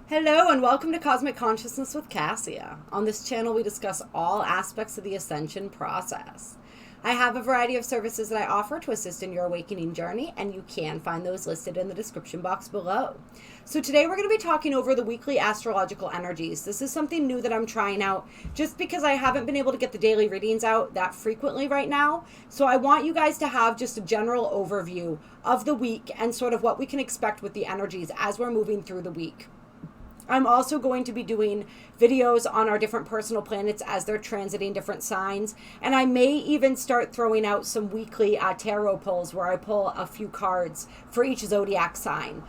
Hello and welcome to Cosmic Consciousness with Kassia. On this channel we discuss all aspects of the ascension process. I have a variety of services that I offer to assist in your awakening journey, and you can find those listed in the description box below. So today we're going to be talking over the weekly astrological energies. This is something new that I'm trying out just because I haven't been able to get the daily readings out that frequently right now. So I want you guys to have just a general overview of the week and sort of what we can expect with the energies as we're moving through the week. I'm also going to be doing videos on our different personal planets as they're transiting different signs. And I may even start throwing out some weekly tarot pulls where I pull a few cards for each zodiac sign.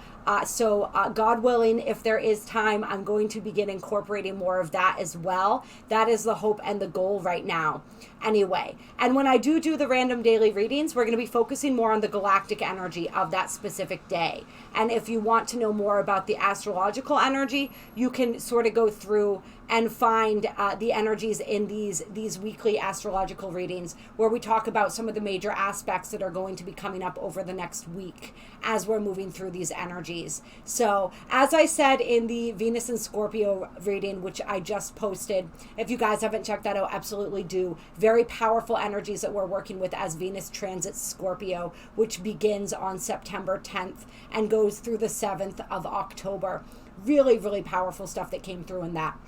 So God willing, if there is time, I'm going to begin incorporating more of that as well. That is the hope and the goal right now. Anyway, and when I do the random daily readings, we're going to be focusing more on the galactic energy of that specific day. And if you want to know more about the astrological energy, you can sort of go through and find the energies in these weekly astrological readings where we talk about some of the major aspects that are going to be coming up over the next week as we're moving through these energies. So as I said in the Venus and Scorpio reading, which I just posted, if you guys haven't checked that out, absolutely do. Very powerful energies that we're working with as Venus transits Scorpio, which begins on September 10th and goes through the 7th of October. Really, really powerful stuff that came through in that.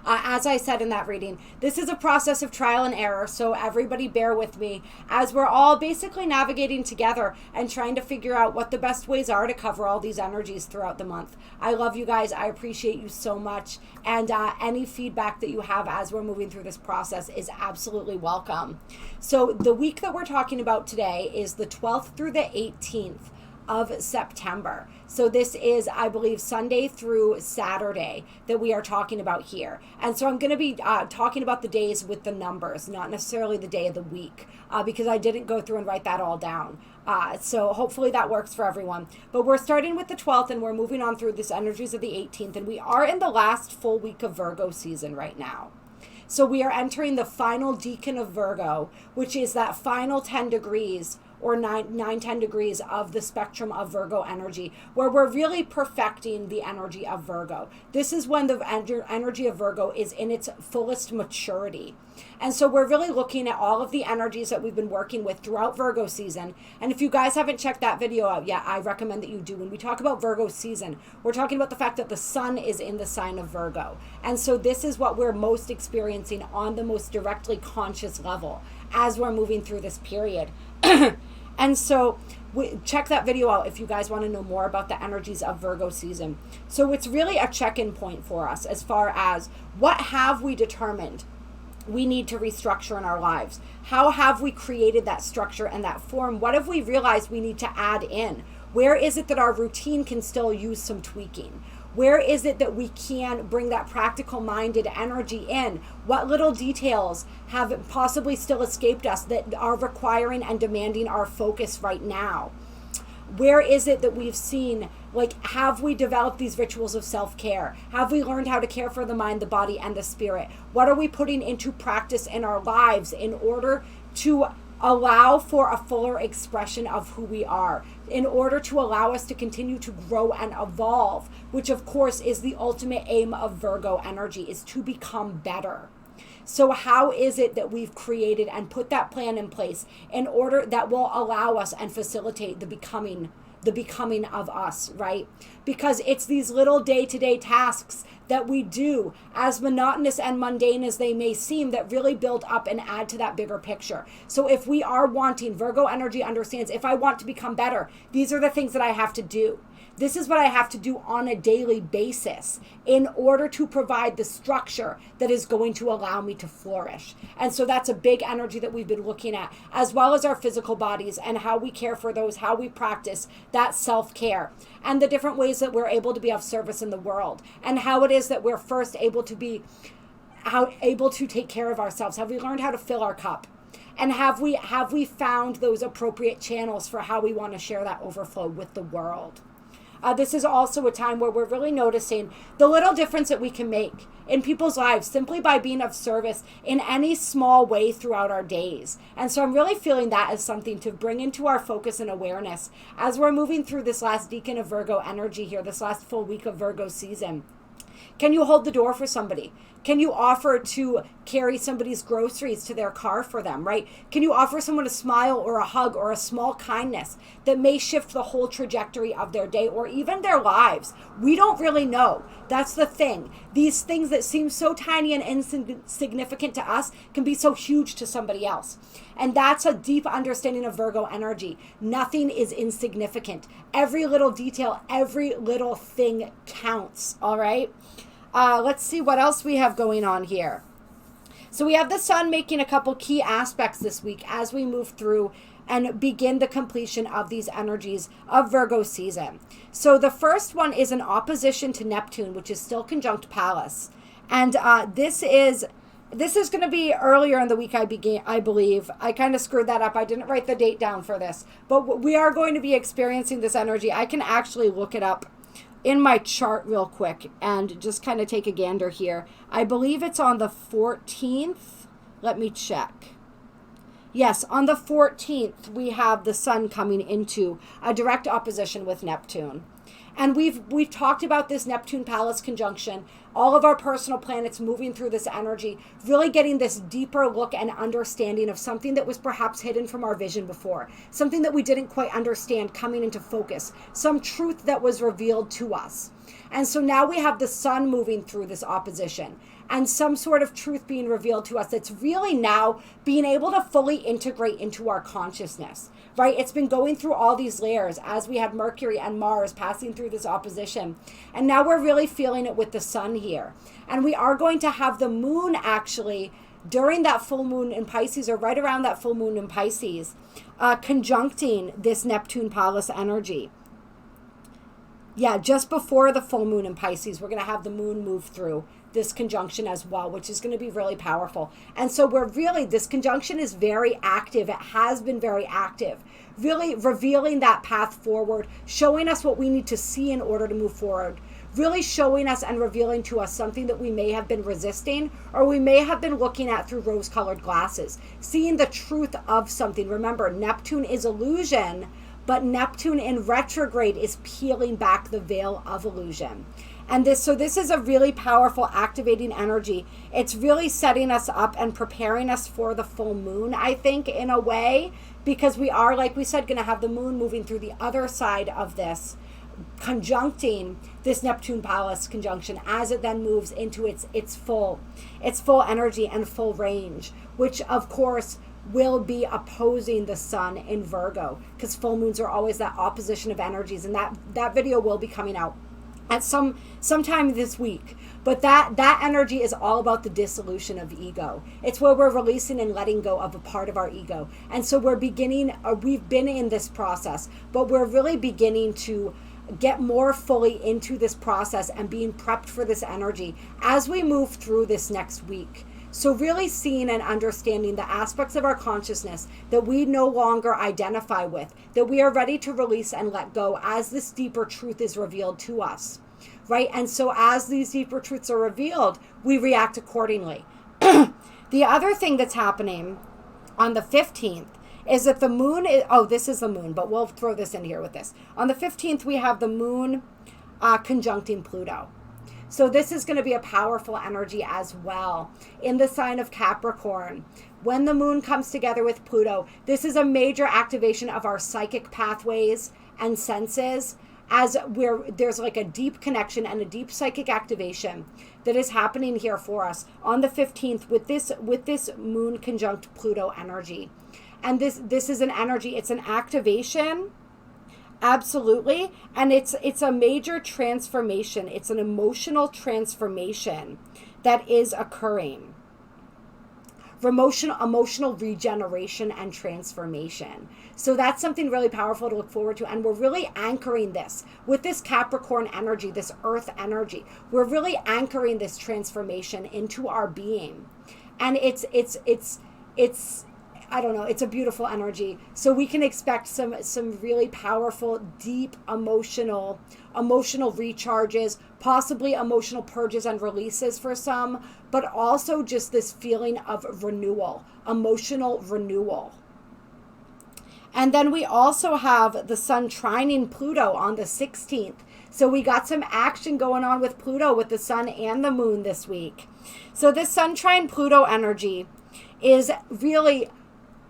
As I said in that reading, this is a process of trial and error, so everybody bear with me as we're all basically navigating together and trying to figure out what the best ways are to cover all these energies throughout the month. I love you guys. I appreciate you so much, and any feedback that you have as we're moving through this process is absolutely welcome. So the week that we're talking about today is the 12th through the 18th of September. So this is, I believe, Sunday through Saturday that we are talking about here. And so I'm going to be talking about the days with the numbers, not necessarily the day of the week, because I didn't go through and write that all down. So hopefully that works for everyone. But we're starting with the 12th and we're moving on through this energies of the 18th. And we are in the last full week of Virgo season right now. So we are entering the final decan of Virgo, which is that final 10 degrees or 10 degrees of the spectrum of Virgo energy, where we're really perfecting the energy of Virgo. This is when the energy of Virgo is in its fullest maturity. And so we're really looking at all of the energies that we've been working with throughout Virgo season. And if you guys haven't checked that video out yet, I recommend that you do. When we talk about Virgo season, we're talking about the fact that the sun is in the sign of Virgo. And so this is what we're most experiencing on the most directly conscious level as we're moving through this period. And so check that video out if you guys want to know more about the energies of Virgo season. So it's really a check-in point for us as far as what have we determined we need to restructure in our lives? How have we created that structure and that form? What have we realized we need to add in? Where is it that our routine can still use some tweaking? Where is it that we can bring that practical minded energy in? What little details have possibly still escaped us that are requiring and demanding our focus right now? Where is it that we've seen, have we developed these rituals of self-care? Have we learned how to care for the mind, the body, and the spirit? What are we putting into practice in our lives in order to allow for a fuller expression of who we are, in order to allow us to continue to grow and evolve, which of course is the ultimate aim of Virgo energy, is to become better. So how is it that we've created and put that plan in place in order that will allow us and facilitate the becoming of us, right? Because it's these little day-to-day tasks that we do, as monotonous and mundane as they may seem, that really build up and add to that bigger picture. So if we are wanting, Virgo energy understands, if I want to become better, these are the things that I have to do. This is what I have to do on a daily basis in order to provide the structure that is going to allow me to flourish. And so that's a big energy that we've been looking at, as well as our physical bodies and how we care for those, how we practice that self-care, and the different ways that we're able to be of service in the world, and how it is that we're first able to take care of ourselves. Have we learned how to fill our cup? And have we found those appropriate channels for how we want to share that overflow with the world? This is also a time where we're really noticing the little difference that we can make in people's lives simply by being of service in any small way throughout our days. And so I'm really feeling that as something to bring into our focus and awareness as we're moving through this last decan of Virgo energy here, this last full week of Virgo season. Can you hold the door for somebody? Can you offer to carry somebody's groceries to their car for them, right? Can you offer someone a smile or a hug or a small kindness that may shift the whole trajectory of their day or even their lives? We don't really know. That's the thing. These things that seem so tiny and insignificant to us can be so huge to somebody else. And that's a deep understanding of Virgo energy. Nothing is insignificant. Every little detail, every little thing counts, all right? Let's see what else we have going on here. So we have the sun making a couple key aspects this week as we move through and begin the completion of these energies of Virgo season. So the first one is an opposition to Neptune, which is still conjunct Pallas. And this is going to be earlier in the week, I believe. I kind of screwed that up. I didn't write the date down for this. But we are going to be experiencing this energy. I can actually look it up in my chart real quick and just kind of take a gander here. I believe it's on the 14th. Let me check. Yes, on the 14th, we have the sun coming into a direct opposition with Neptune. And we've talked about this Neptune Pallas conjunction, all of our personal planets moving through this energy, really getting this deeper look and understanding of something that was perhaps hidden from our vision before, something that we didn't quite understand coming into focus, some truth that was revealed to us. And so now we have the sun moving through this opposition and some sort of truth being revealed to us that's really now being able to fully integrate into our consciousness, right? It's been going through all these layers as we had Mercury and Mars passing through this opposition. And now we're really feeling it with the sun here. And we are going to have the moon actually during that full moon in Pisces, or right around that full moon in Pisces, conjuncting this Neptune Pallas energy. Yeah, just before the full moon in Pisces, we're going to have the moon move through this conjunction as well, which is going to be really powerful. And so this conjunction is very active. It has been very active, really revealing that path forward, showing us what we need to see in order to move forward, really showing us and revealing to us something that we may have been resisting or we may have been looking at through rose-colored glasses, seeing the truth of something. Remember, Neptune is illusion, but Neptune in retrograde is peeling back the veil of illusion. And this is a really powerful activating energy. It's really setting us up and preparing us for the full moon, I think, in a way, because we are, like we said, going to have the moon moving through the other side of this, conjuncting this Neptune Pallas conjunction as it then moves into its full energy and full range, which of course will be opposing the sun in Virgo, because full moons are always that opposition of energies. And that video will be coming out at sometime this week. But that energy is all about the dissolution of ego. It's where we're releasing and letting go of a part of our ego. And so we've been in this process, but we're really beginning to get more fully into this process and being prepped for this energy as we move through this next week. So really seeing and understanding the aspects of our consciousness that we no longer identify with, that we are ready to release and let go as this deeper truth is revealed to us, right? And so as these deeper truths are revealed, we react accordingly. The other thing that's happening on the 15th is that the moon this is the moon, but we'll throw this in here with this. On the 15th, we have the moon conjuncting Pluto. So this is going to be a powerful energy as well in the sign of Capricorn. When the moon comes together with Pluto, this is a major activation of our psychic pathways and senses, as there's like a deep connection and a deep psychic activation that is happening here for us on the 15th with this moon conjunct Pluto energy. And this is an energy, it's an activation. Absolutely. And it's a major transformation. It's an emotional transformation that is occurring. Emotional regeneration and transformation. So that's something really powerful to look forward to. And we're really anchoring this with this Capricorn energy, this earth energy. We're really anchoring this transformation into our being. And it's I don't know, it's a beautiful energy. So we can expect some really powerful, deep emotional recharges, possibly emotional purges and releases for some, but also just this feeling of renewal, emotional renewal. And then we also have the sun trining Pluto on the 16th. So we got some action going on with Pluto, with the sun and the moon this week. So this sun trine Pluto energy is really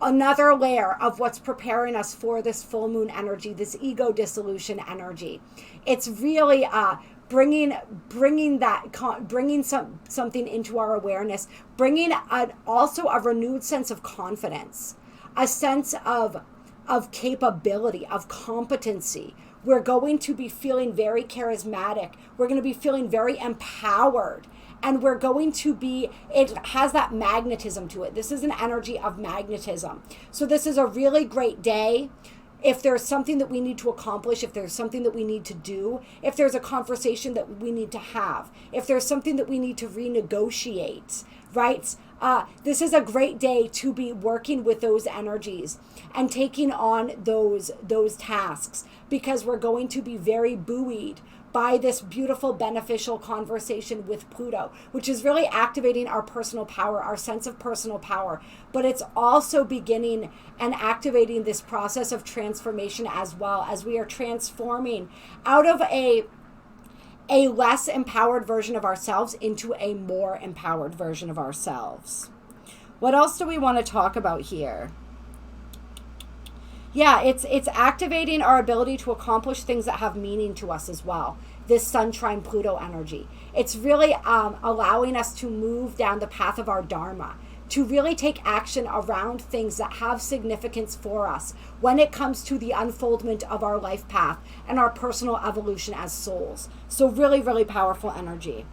another layer of what's preparing us for this full moon energy, this ego dissolution energy. It's really bringing something into our awareness, bringing also a renewed sense of confidence, a sense of capability, of competency. We're going to be feeling very charismatic. We're going to be feeling very empowered. And we're going to be, it has that magnetism to it. This is an energy of magnetism. So this is a really great day. If there's something that we need to accomplish, if there's something that we need to do, if there's a conversation that we need to have, if there's something that we need to renegotiate, right? This is a great day to be working with those energies and taking on those tasks, because we're going to be very buoyed by this beautiful, beneficial conversation with Pluto, which is really activating our personal power, our sense of personal power. But it's also beginning and activating this process of transformation as well, as we are transforming out of a less empowered version of ourselves into a more empowered version of ourselves. What else do we want to talk about here? Yeah, it's activating our ability to accomplish things that have meaning to us as well. This sun trine Pluto energy. It's really allowing us to move down the path of our dharma, to really take action around things that have significance for us when it comes to the unfoldment of our life path and our personal evolution as souls. So really, really powerful energy.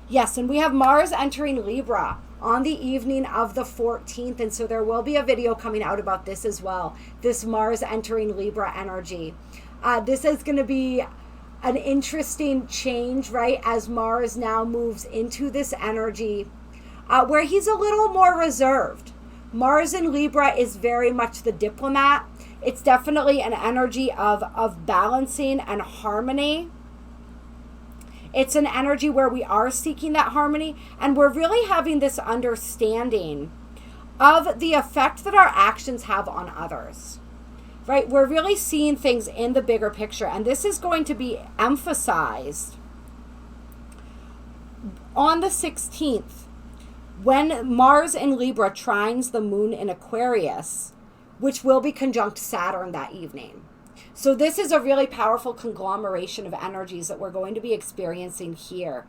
Yes, and we have Mars entering Libra on the evening of the 14th. And so there will be a video coming out about this as well. This Mars entering Libra energy. This is going to be an interesting change, right? As Mars now moves into this energy where he's a little more reserved. Mars in Libra is very much the diplomat. It's definitely an energy of balancing and harmony. It's an energy where we are seeking that harmony, and we're really having this understanding of the effect that our actions have on others, right? We're really seeing things in the bigger picture, and this is going to be emphasized on the 16th when Mars in Libra trines the moon in Aquarius, which will be conjunct Saturn that evening. So this is a really powerful conglomeration of energies that we're going to be experiencing here.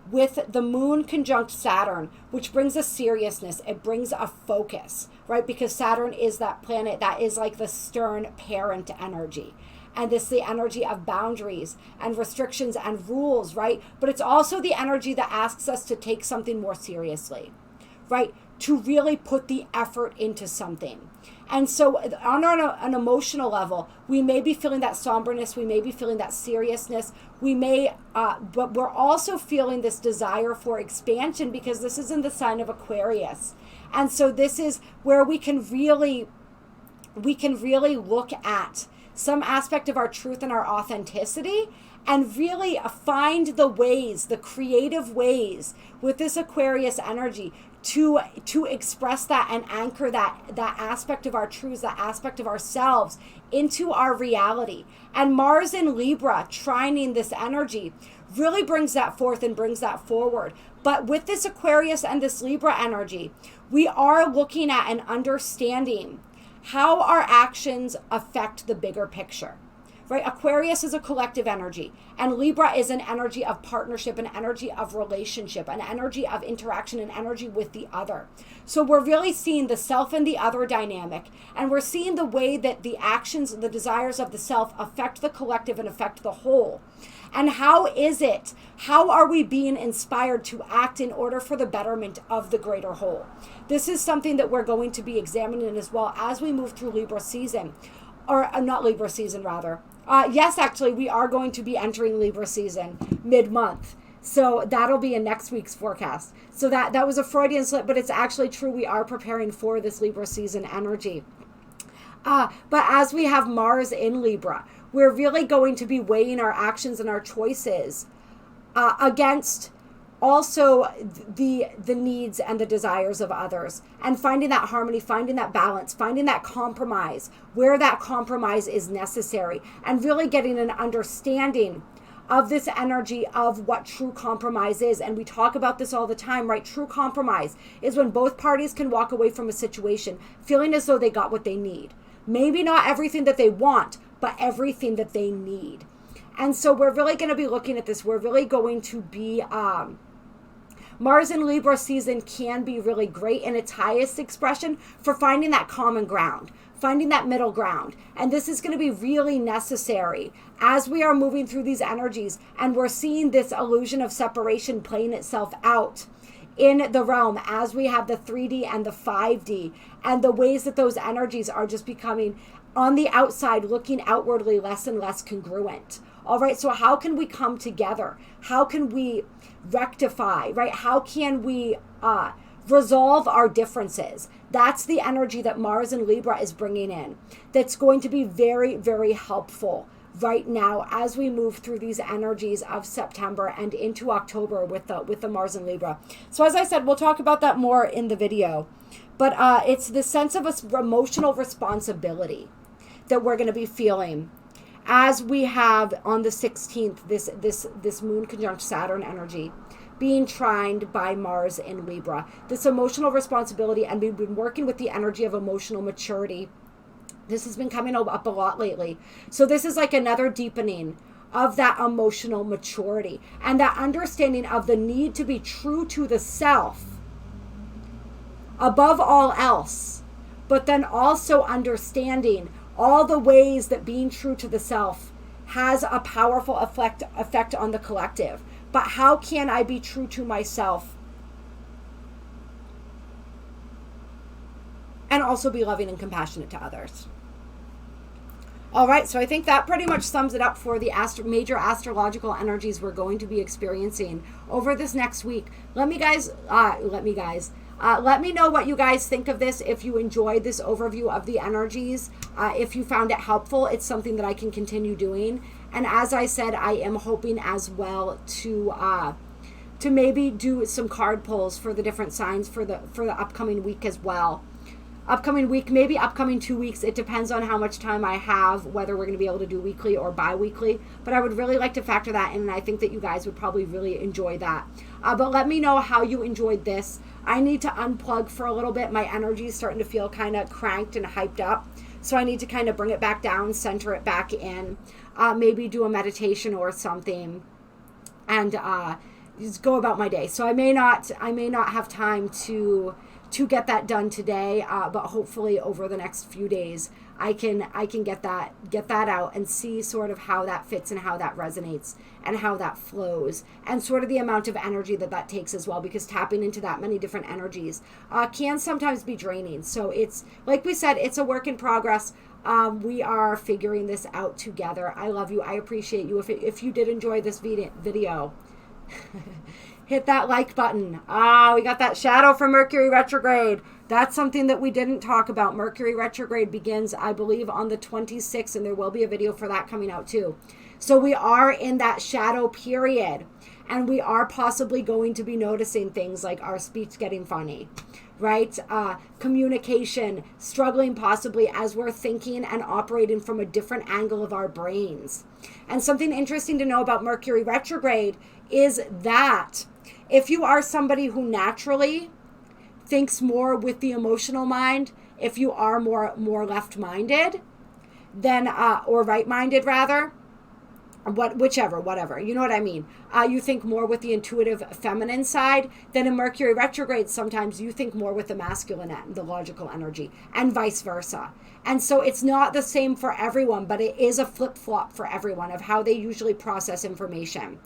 With the moon conjunct Saturn, which brings a seriousness, it brings a focus, right? Because Saturn is that planet that is like the stern parent energy. And this is the energy of boundaries and restrictions and rules, right? But it's also the energy that asks us to take something more seriously, right? To really put the effort into something. And so on an emotional level, we may be feeling that somberness, we may be feeling that seriousness, we may, but we're also feeling this desire for expansion, because this is in the sign of Aquarius. And so this is where we can really look at some aspect of our truth and our authenticity, and really find the ways, the creative ways with this Aquarius energy to express that and anchor that aspect of our truths, that aspect of ourselves into our reality. And Mars in Libra trining this energy really brings that forth and brings that forward. But with this Aquarius and this Libra energy, we are looking at and understanding how our actions affect the bigger picture. Right? Aquarius is a collective energy, and Libra is an energy of partnership, an energy of relationship, an energy of interaction, an energy with the other. So we're really seeing the self and the other dynamic, and we're seeing the way that the actions, the desires of the self affect the collective and affect the whole. And how are we being inspired to act in order for the betterment of the greater whole? This is something that we're going to be examining as well as we move through Libra season, or not Libra season rather. Yes, actually, we are going to be entering Libra season mid-month. So that'll be in next week's forecast. So that was a Freudian slip, but it's actually true. We are preparing for this Libra season energy. But as we have Mars in Libra, we're really going to be weighing our actions and our choices against also the needs and the desires of others, and finding that harmony, finding that balance, finding that compromise where that compromise is necessary, and really getting an understanding of this energy of what true compromise is. And we talk about this all the time, right? True compromise is when both parties can walk away from a situation feeling as though they got what they need. Maybe not everything that they want, but everything that they need. And so we're really going to be looking at this. We're really going to be, Mars in Libra season can be really great in its highest expression for finding that common ground, finding that middle ground. And this is going to be really necessary as we are moving through these energies, and we're seeing this illusion of separation playing itself out in the realm as we have the 3D and the 5D, and the ways that those energies are just becoming on the outside, looking outwardly less and less congruent. All right, so how can we come together? How can we rectify, right? How can we resolve our differences? That's the energy that Mars and Libra is bringing in. That's going to be very, very helpful right now as we move through these energies of September and into October with the Mars and Libra. So as I said, we'll talk about that more in the video. But it's the sense of emotional responsibility that we're going to be feeling as we have on the 16th this moon conjunct Saturn energy being trined by Mars in Libra. This emotional responsibility, and we've been working with the energy of emotional maturity. This has been coming up a lot lately. So this is like another deepening of that emotional maturity and that understanding of the need to be true to the self above all else, but then also understanding all the ways that being true to the self has a powerful effect on the collective. But how can I be true to myself and also be loving and compassionate to others? All right, so I think that pretty much sums it up for the major astrological energies we're going to be experiencing over this next week. Let me know what you guys think of this. If you enjoyed this overview of the energies, if you found it helpful, it's something that I can continue doing. And as I said, I am hoping as well to maybe do some card pulls for the different signs for the upcoming week as well. Upcoming week, maybe upcoming 2 weeks. It depends on how much time I have, whether we're going to be able to do weekly or bi-weekly. But I would really like to factor that in, and I think that you guys would probably really enjoy that. But let me know how you enjoyed this. I need to unplug for a little bit. My energy is starting to feel kind of cranked and hyped up. So I need to kind of bring it back down, center it back in, maybe do a meditation or something, and just go about my day. So I may not have time to get that done today, but hopefully over the next few days I can get that out and see sort of how that fits and how that resonates and how that flows, and sort of the amount of energy that takes as well, because tapping into that many different energies can sometimes be draining. So it's, like we said, it's a work in progress. We are figuring this out together. I love you. I appreciate you. If you did enjoy this video, hit that like button. We got that shadow from Mercury Retrograde. That's something that we didn't talk about. Mercury Retrograde begins, I believe, on the 26th, and there will be a video for that coming out too. So we are in that shadow period, and we are possibly going to be noticing things like our speech getting funny, right? Communication, struggling possibly as we're thinking and operating from a different angle of our brains. And something interesting to know about Mercury Retrograde is that if you are somebody who naturally thinks more with the emotional mind, if you are more left-minded, then or right-minded rather, whatever, you know what I mean. You think more with the intuitive feminine side, then in Mercury Retrograde, sometimes you think more with the masculine, the logical energy, and vice versa. And so it's not the same for everyone, but it is a flip-flop for everyone of how they usually process information.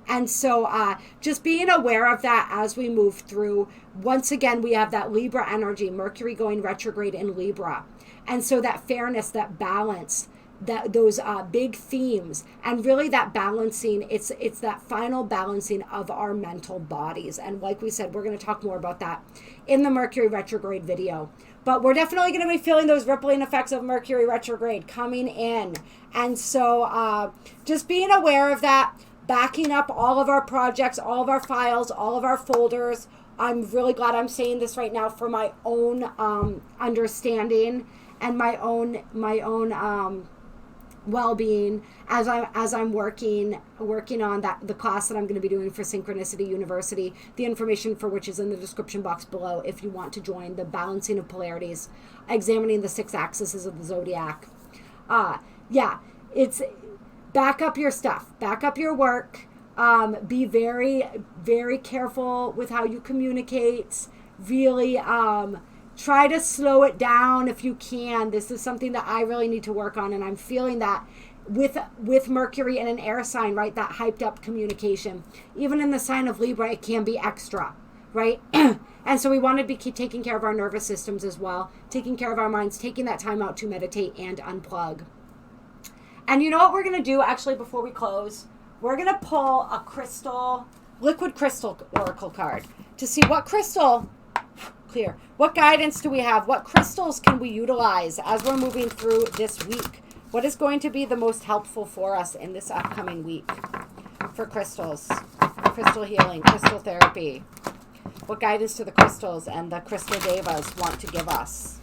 And so just being aware of that as we move through. Once again, we have that Libra energy, Mercury going retrograde in Libra. And so that fairness, that balance, those big themes, and really that balancing. It's that final balancing of our mental bodies. And like we said, we're going to talk more about that in the Mercury retrograde video. But we're definitely going to be feeling those rippling effects of Mercury retrograde coming in. And so just being aware of that, backing up all of our projects, all of our files, all of our folders. I'm really glad I'm saying this right now for my own understanding and my own well-being as I'm working on the class that I'm going to be doing for Synchronicity University, the information for which is in the description box below if you want to join the balancing of polarities, examining the 6 axes of the zodiac. It's back up your stuff, back up your work, be very, very careful with how you communicate, really try to slow it down if you can. This is something that I really need to work on, and I'm feeling that with Mercury in an air sign, right? That hyped up communication. Even in the sign of Libra, it can be extra, right? And so we want to be taking care of our nervous systems as well, taking care of our minds, taking that time out to meditate and unplug. And you know what we're going to do actually before we close? We're going to pull a liquid crystal oracle card to see what crystal... Clear. What guidance do we have? What crystals can we utilize as we're moving through this week? What is going to be the most helpful for us in this upcoming week for crystals, crystal healing, crystal therapy? What guidance do the crystals and the crystal devas want to give us?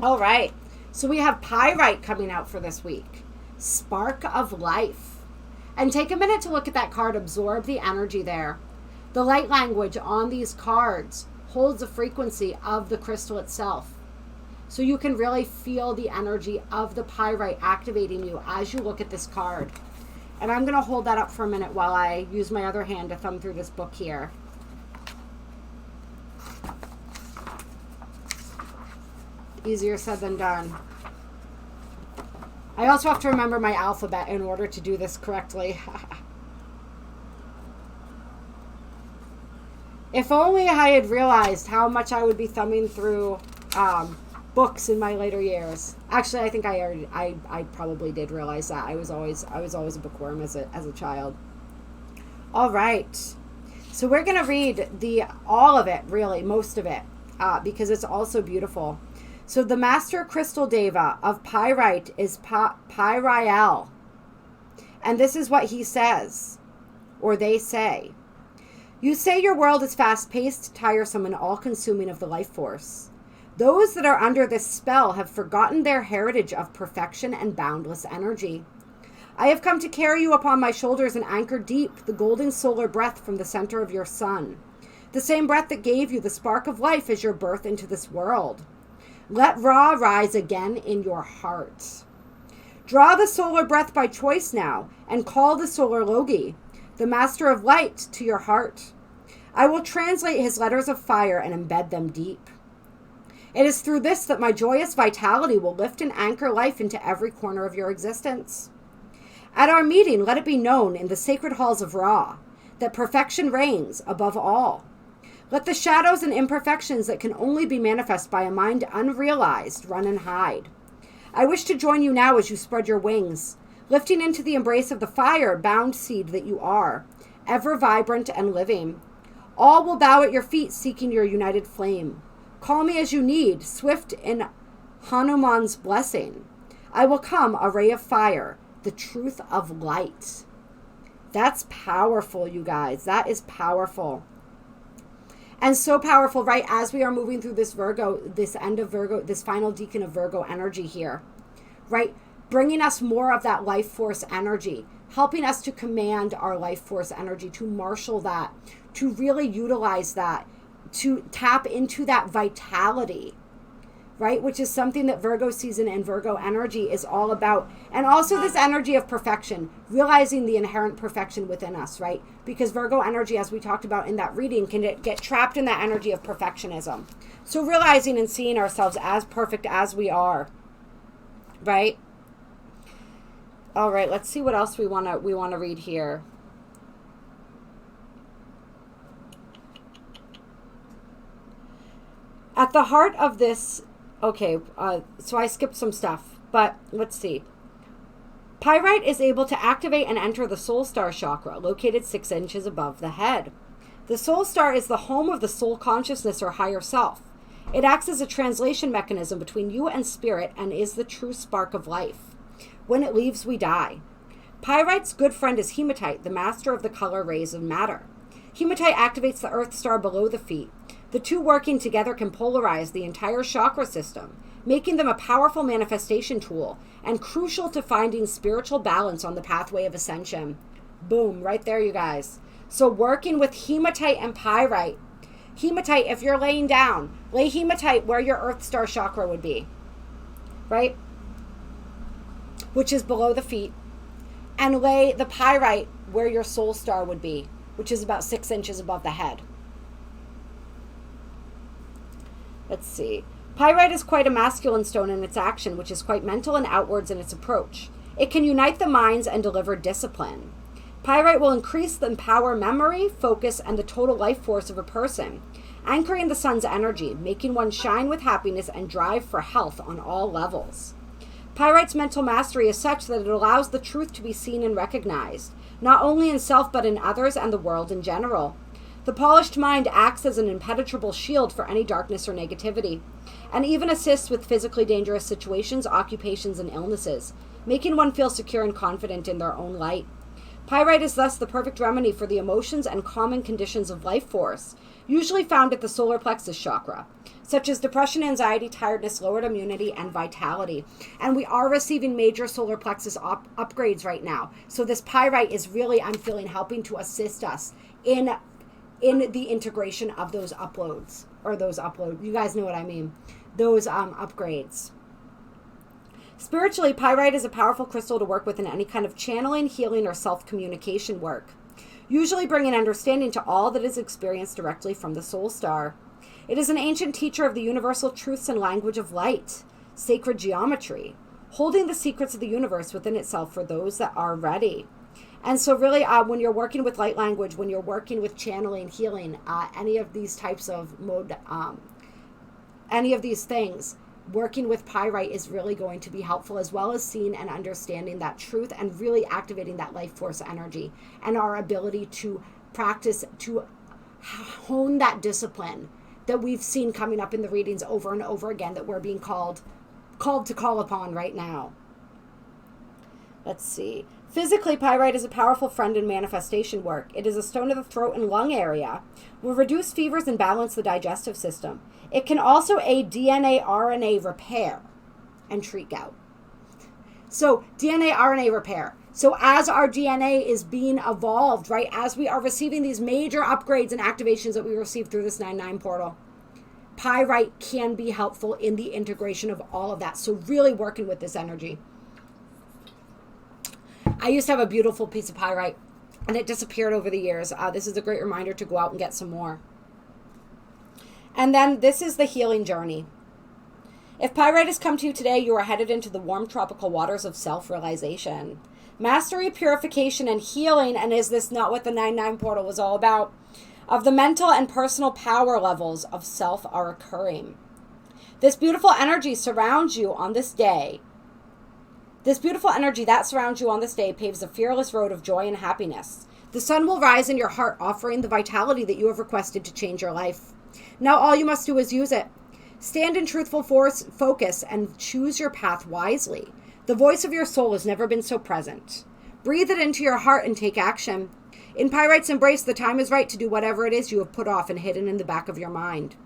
All right. So we have Pyrite coming out for this week. Spark of life. And take a minute to look at that card. Absorb the energy there. The light language on these cards holds the frequency of the crystal itself. So you can really feel the energy of the pyrite activating you as you look at this card. And I'm going to hold that up for a minute while I use my other hand to thumb through this book here. Easier said than done. I also have to remember my alphabet in order to do this correctly. If only I had realized how much I would be thumbing through books in my later years. Actually, I think I probably did realize that. I was always a bookworm as a child. All right. So we're going to read all of it, really, most of it, because it's also beautiful. So the Master Crystal Deva of Pyrite is Pyriel. And this is what he says, or they say. You say your world is fast-paced, tiresome, and all-consuming of the life force. Those that are under this spell have forgotten their heritage of perfection and boundless energy. I have come to carry you upon my shoulders and anchor deep the golden solar breath from the center of your sun, the same breath that gave you the spark of life as your birth into this world. Let Ra rise again in your heart. Draw the solar breath by choice now, and call the solar Logi, the master of light, to your heart. I will translate his letters of fire and embed them deep. It is through this that my joyous vitality will lift and anchor life into every corner of your existence. At our meeting, let it be known in the sacred halls of Ra that perfection reigns above all. Let the shadows and imperfections that can only be manifest by a mind unrealized run and hide. I wish to join you now as you spread your wings, lifting into the embrace of the fire-bound seed that you are, ever vibrant and living. All will bow at your feet, seeking your united flame. Call me as you need, swift in Hanuman's blessing. I will come, a ray of fire, the truth of light. That's powerful, you guys. That is powerful. And so powerful, right, as we are moving through this Virgo, this end of Virgo, this final decan of Virgo energy here, right? Bringing us more of that life force energy, helping us to command our life force energy, to marshal that, to really utilize that, to tap into that vitality, right? Which is something that Virgo season and Virgo energy is all about. And also this energy of perfection, realizing the inherent perfection within us, right? Because Virgo energy, as we talked about in that reading, can get trapped in that energy of perfectionism. So realizing and seeing ourselves as perfect as we are, right? All right, let's see what else we want to read here. At the heart of this, okay, so I skipped some stuff, but let's see. Pyrite is able to activate and enter the soul star chakra, located 6 inches above the head. The soul star is the home of the soul consciousness or higher self. It acts as a translation mechanism between you and spirit and is the true spark of life. When it leaves, we die. Pyrite's good friend is Hematite, the master of the color rays of matter. Hematite activates the earth star below the feet. The two working together can polarize the entire chakra system, making them a powerful manifestation tool and crucial to finding spiritual balance on the pathway of ascension. Boom, right there, you guys. So working with Hematite and Pyrite. Hematite, if you're laying down, lay Hematite where your earth star chakra would be, right? Which is below the feet. And lay the Pyrite where your soul star would be, which is about 6 inches above the head. Let's see. Pyrite is quite a masculine stone in its action, which is quite mental and outwards in its approach. It can unite the minds and deliver discipline. Pyrite will increase and empower memory, focus, and the total life force of a person, anchoring the sun's energy, making one shine with happiness and drive for health on all levels. Pyrite's mental mastery is such that it allows the truth to be seen and recognized, not only in self but in others and the world in general. The polished mind acts as an impenetrable shield for any darkness or negativity, and even assists with physically dangerous situations, occupations, and illnesses, making one feel secure and confident in their own light. Pyrite is thus the perfect remedy for the emotions and common conditions of life force, usually found at the Solar Plexus chakra, such as depression, anxiety, tiredness, lowered immunity, and vitality. And we are receiving major Solar Plexus upgrades right now. So this Pyrite is really, I'm feeling, helping to assist us in the integration of those uploads, you guys know what I mean, those upgrades. Spiritually, Pyrite is a powerful crystal to work with in any kind of channeling, healing, or self-communication work, usually bringing understanding to all that is experienced directly from the soul star. It is an ancient teacher of the universal truths and language of light, sacred geometry, holding the secrets of the universe within itself for those that are ready. And so really, when you're working with light language, when you're working with channeling, healing, any of these types of any of these things, working with Pyrite is really going to be helpful, as well as seeing and understanding that truth and really activating that life force energy and our ability to practice, to hone that discipline that we've seen coming up in the readings over and over again, that we're being called to call upon right now. Let's see. Physically, Pyrite is a powerful friend in manifestation work. It is a stone of the throat and lung area, will reduce fevers and balance the digestive system. It can also aid DNA RNA repair and treat gout. So DNA RNA repair. So as our DNA is being evolved, right, as we are receiving these major upgrades and activations that we receive through this 9-9 portal, Pyrite can be helpful in the integration of all of that. So really working with this energy. I used to have a beautiful piece of Pyrite, and it disappeared over the years. This is a great reminder to go out and get some more. And then this is the healing journey. If Pyrite has come to you today, you are headed into the warm tropical waters of self-realization. Mastery, purification, and healing, and is this not what the 9-9 portal was all about? Of the mental and personal power levels of self are occurring. This beautiful energy surrounds you on this day. This beautiful energy that surrounds you on this day paves a fearless road of joy and happiness. The sun will rise in your heart, offering the vitality that you have requested to change your life. Now all you must do is use it. Stand in truthful focus and choose your path wisely. The voice of your soul has never been so present. Breathe it into your heart and take action. In Pyrite's embrace, the time is right to do whatever it is you have put off and hidden in the back of your mind.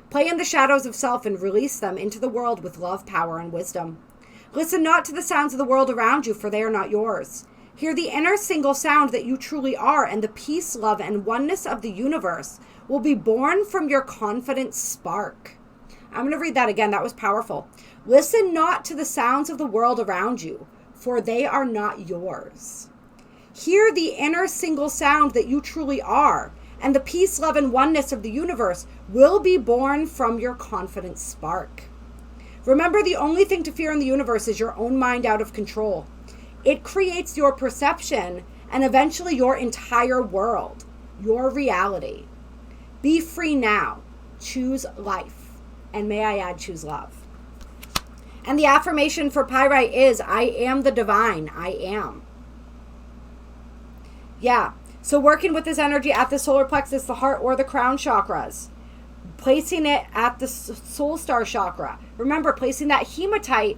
Play in the shadows of self and release them into the world with love, power, and wisdom. Listen not to the sounds of the world around you, for they are not yours. Hear the inner single sound that you truly are, and the peace, love, and oneness of the universe will be born from your confident spark. I'm going to read that again. That was powerful. Listen not to the sounds of the world around you, for they are not yours. Hear the inner single sound that you truly are, and the peace, love, and oneness of the universe will be born from your confident spark. Remember, the only thing to fear in the universe is your own mind out of control. It creates your perception and eventually your entire world, your reality. Be free now. Choose life. And may I add, choose love. And the affirmation for Pyrite is, I am the divine. I am. Yeah. So working with this energy at the solar plexus, the heart, or the crown chakras. Placing it at the soul star chakra. Remember, placing that hematite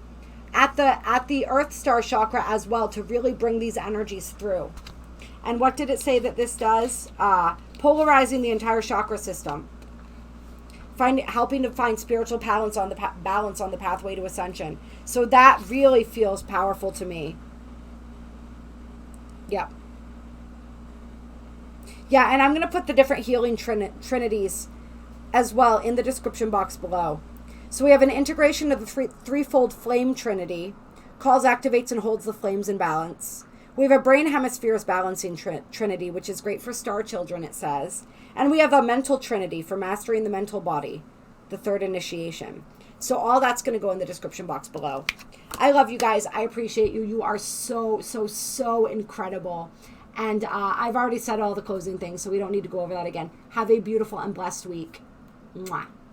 at the earth star chakra as well to really bring these energies through. And what did it say that this does? Polarizing the entire chakra system. Helping to find spiritual balance on the pathway to ascension. So that really feels powerful to me. Yeah. Yeah, and I'm going to put the different healing trinities as well in the description box below. So we have an integration of the threefold flame trinity. Calls, activates, and holds the flames in balance. We have a brain hemispheres balancing trinity, which is great for star children, it says. And we have a mental trinity for mastering the mental body, the third initiation. So all that's going to go in the description box below. I love you guys. I appreciate you. You are so, so, so incredible. And I've already said all the closing things, so we don't need to go over that again. Have a beautiful and blessed week. Mwah.